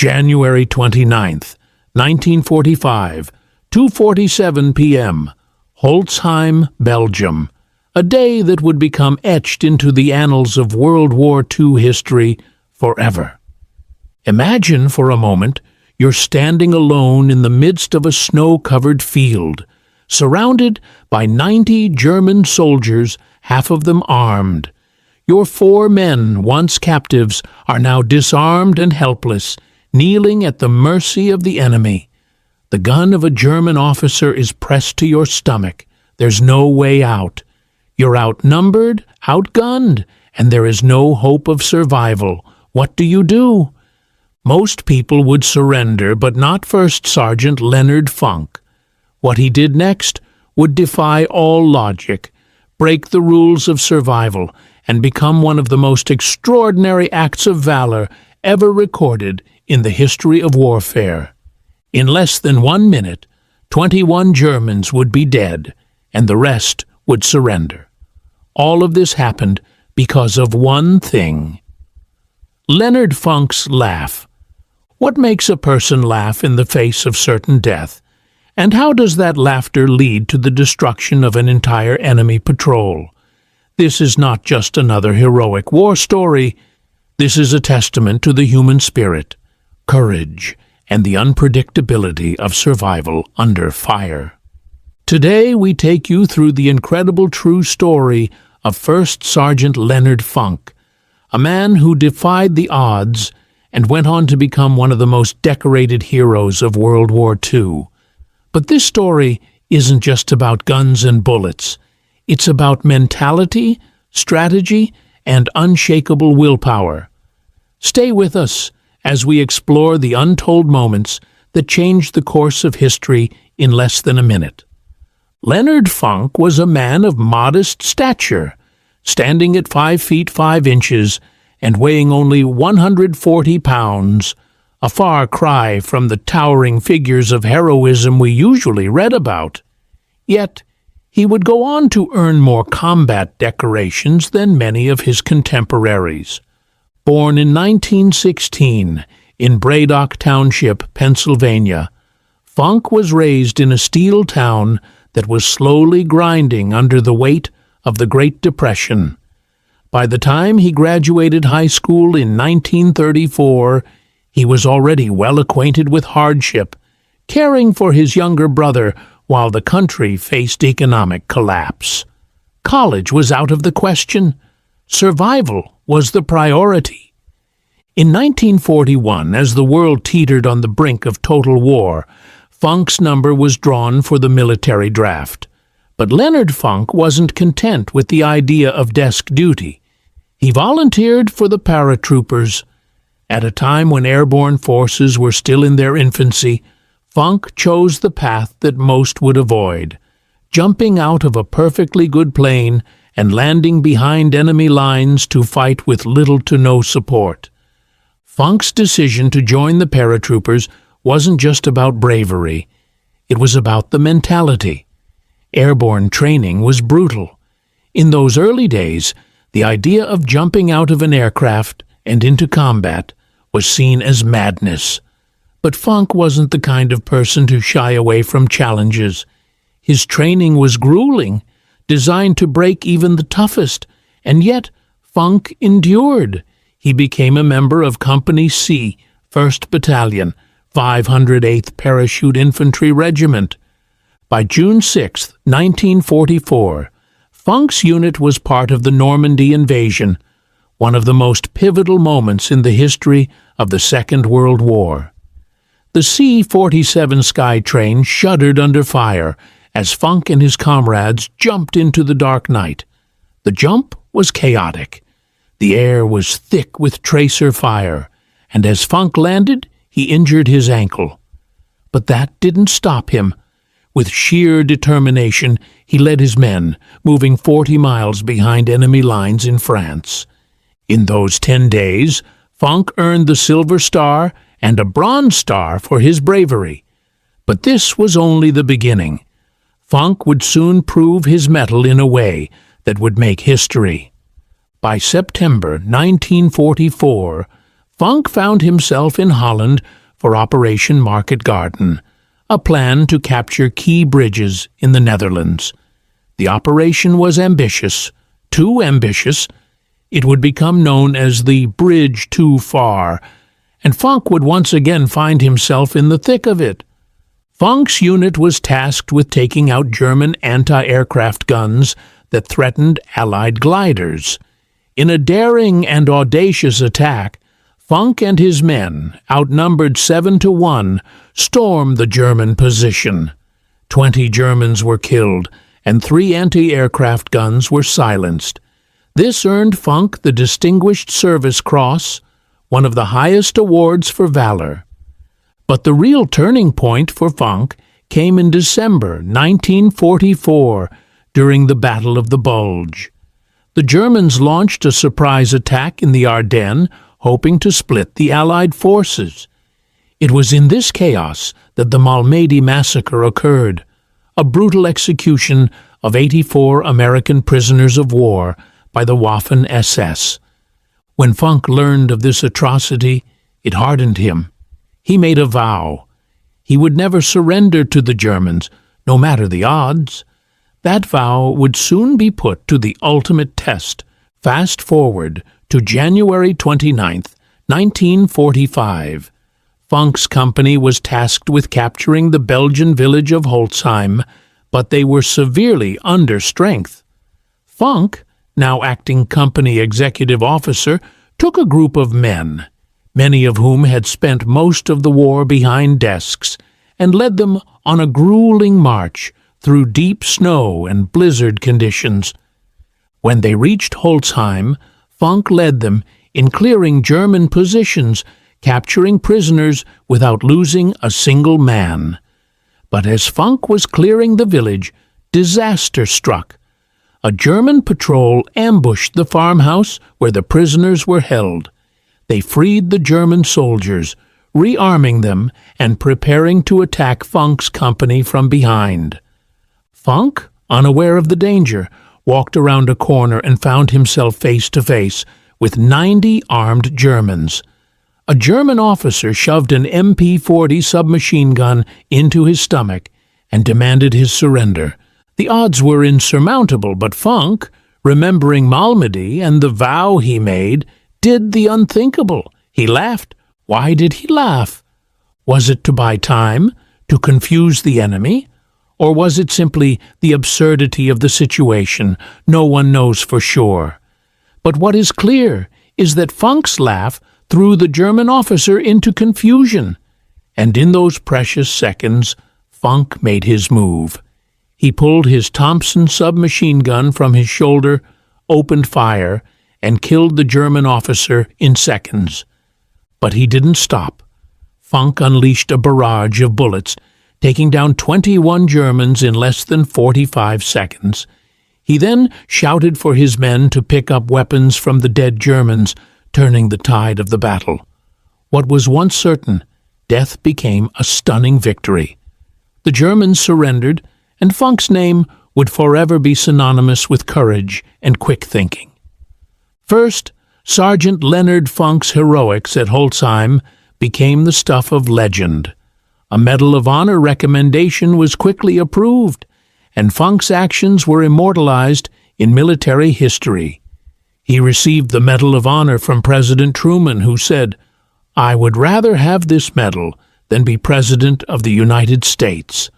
January 29th, 1945, 2:47 p.m., Holtzheim, Belgium, a day that would become etched into the annals of World War II history forever. Imagine for a moment you're standing alone in the midst of a snow-covered field, surrounded by 90 German soldiers, half of them armed. Your 4 men, once captives, are now disarmed and helpless, kneeling at the mercy of the enemy. The gun of a German officer is pressed to your stomach. There's no way out. You're outnumbered, outgunned, and there is no hope of survival. What do? Most people would surrender, but not First Sergeant Leonard Funk. What he did next would defy all logic, break the rules of survival, and become one of the most extraordinary acts of valor ever recorded in the history of warfare. In less than 1 minute, 21 Germans would be dead, and the rest would surrender. All of this happened because of one thing. Leonard Funk's laugh. What makes a person laugh in the face of certain death? And how does that laughter lead to the destruction of an entire enemy patrol? This is not just another heroic war story. This is a testament to the human spirit, courage, and the unpredictability of survival under fire. Today we take you through the incredible true story of First Sergeant Leonard Funk, a man who defied the odds and went on to become one of the most decorated heroes of World War II. But this story isn't just about guns and bullets. It's about mentality, strategy, and unshakable willpower. Stay with us as we explore the untold moments that changed the course of history in less than a minute. Leonard Funk was a man of modest stature, standing at 5 feet 5 inches and weighing only 140 pounds, a far cry from the towering figures of heroism we usually read about. Yet, he would go on to earn more combat decorations than many of his contemporaries. Born in 1916 in Braddock Township, Pennsylvania, Funk was raised in a steel town that was slowly grinding under the weight of the Great Depression. By the time he graduated high school in 1934, he was already well acquainted with hardship, caring for his younger brother while the country faced economic collapse. College was out of the question. Survival was the priority. In 1941, as the world teetered on the brink of total war, Funk's number was drawn for the military draft. But Leonard Funk wasn't content with the idea of desk duty. He volunteered for the paratroopers. At a time when airborne forces were still in their infancy, Funk chose the path that most would avoid, jumping out of a perfectly good plane and landing behind enemy lines to fight with little to no support. Funk's decision to join the paratroopers wasn't just about bravery. It was about the mentality. Airborne training was brutal. In those early days, the idea of jumping out of an aircraft and into combat was seen as madness. But Funk wasn't the kind of person to shy away from challenges. His training was grueling, designed to break even the toughest, and yet Funk endured. He became a member of Company C, 1st Battalion, 508th Parachute Infantry Regiment. By June 6, 1944, Funk's unit was part of the Normandy invasion, one of the most pivotal moments in the history of the Second World War. The C-47 Skytrain shuddered under fire as Funk and his comrades jumped into the dark night. The jump was chaotic. The air was thick with tracer fire, and as Funk landed, he injured his ankle. But that didn't stop him. With sheer determination, he led his men, moving 40 miles behind enemy lines in France. In those 10 days, Funk earned the Silver Star and a Bronze Star for his bravery. But this was only the beginning. Funk would soon prove his mettle in a way that would make history. By September 1944, Funk found himself in Holland for Operation Market Garden, a plan to capture key bridges in the Netherlands. The operation was ambitious, too ambitious. It would become known as the Bridge Too Far, and Funk would once again find himself in the thick of it. Funk's unit was tasked with taking out German anti-aircraft guns that threatened Allied gliders. In a daring and audacious attack, Funk and his men, outnumbered 7-1, stormed the German position. 20 Germans were killed, and 3 anti-aircraft guns were silenced. This earned Funk the Distinguished Service Cross, one of the highest awards for valor. But the real turning point for Funk came in December 1944, during the Battle of the Bulge. The Germans launched a surprise attack in the Ardennes, hoping to split the Allied forces. It was in this chaos that the Malmedy massacre occurred, a brutal execution of 84 American prisoners of war by the Waffen-SS. When Funk learned of this atrocity, it hardened him. He made a vow. He would never surrender to the Germans, no matter the odds. That vow would soon be put to the ultimate test. Fast forward to January 29, 1945. Funk's company was tasked with capturing the Belgian village of Holtzheim, but they were severely under strength. Funk, now acting company executive officer, took a group of men, many of whom had spent most of the war behind desks, and led them on a grueling march through deep snow and blizzard conditions. When they reached Holtzheim, Funk led them in clearing German positions, capturing prisoners without losing a single man. But as Funk was clearing the village, disaster struck. A German patrol ambushed the farmhouse where the prisoners were held. They freed the German soldiers, rearming them and preparing to attack Funk's company from behind. Funk, unaware of the danger, walked around a corner and found himself face to face with 90 armed Germans. A German officer shoved an MP-40 submachine gun into his stomach and demanded his surrender. The odds were insurmountable, but Funk, remembering Malmedy and the vow he made, did the unthinkable. He laughed. Why did he laugh? Was it to buy time, to confuse the enemy? Or was it simply the absurdity of the situation? No one knows for sure. But what is clear is that Funk's laugh threw the German officer into confusion. And in those precious seconds, Funk made his move. He pulled his Thompson submachine gun from his shoulder, opened fire, and killed the German officer in seconds. But he didn't stop. Funk unleashed a barrage of bullets, taking down 21 Germans in less than 45 seconds. He then shouted for his men to pick up weapons from the dead Germans, turning the tide of the battle. What was once certain, death became a stunning victory. The Germans surrendered, and Funk's name would forever be synonymous with courage and quick thinking. First Sergeant Leonard Funk's heroics at Holtzheim became the stuff of legend. A Medal of Honor recommendation was quickly approved, and Funk's actions were immortalized in military history. He received the Medal of Honor from President Truman, who said, "I would rather have this medal than be President of the United States."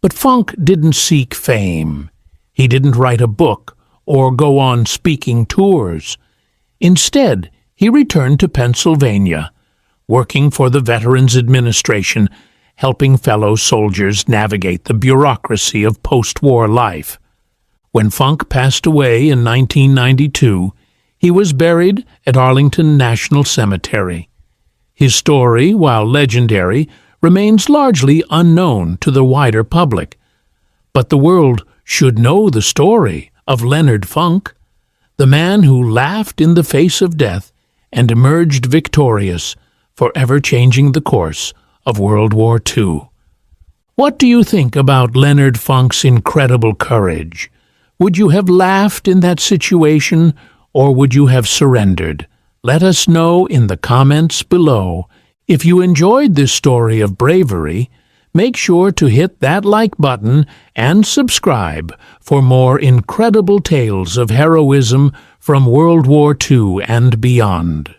But Funk didn't seek fame. He didn't write a book or go on speaking tours. Instead, he returned to Pennsylvania, working for the Veterans Administration, helping fellow soldiers navigate the bureaucracy of post-war life. When Funk passed away in 1992, he was buried at Arlington National Cemetery. His story, while legendary, remains largely unknown to the wider public. But the world should know the story of Leonard Funk, the man who laughed in the face of death and emerged victorious, forever changing the course of World War II. What do you think about Leonard Funk's incredible courage? Would you have laughed in that situation, or would you have surrendered? Let us know in the comments below. If you enjoyed this story of bravery, make sure to hit that like button and subscribe for more incredible tales of heroism from World War II and beyond.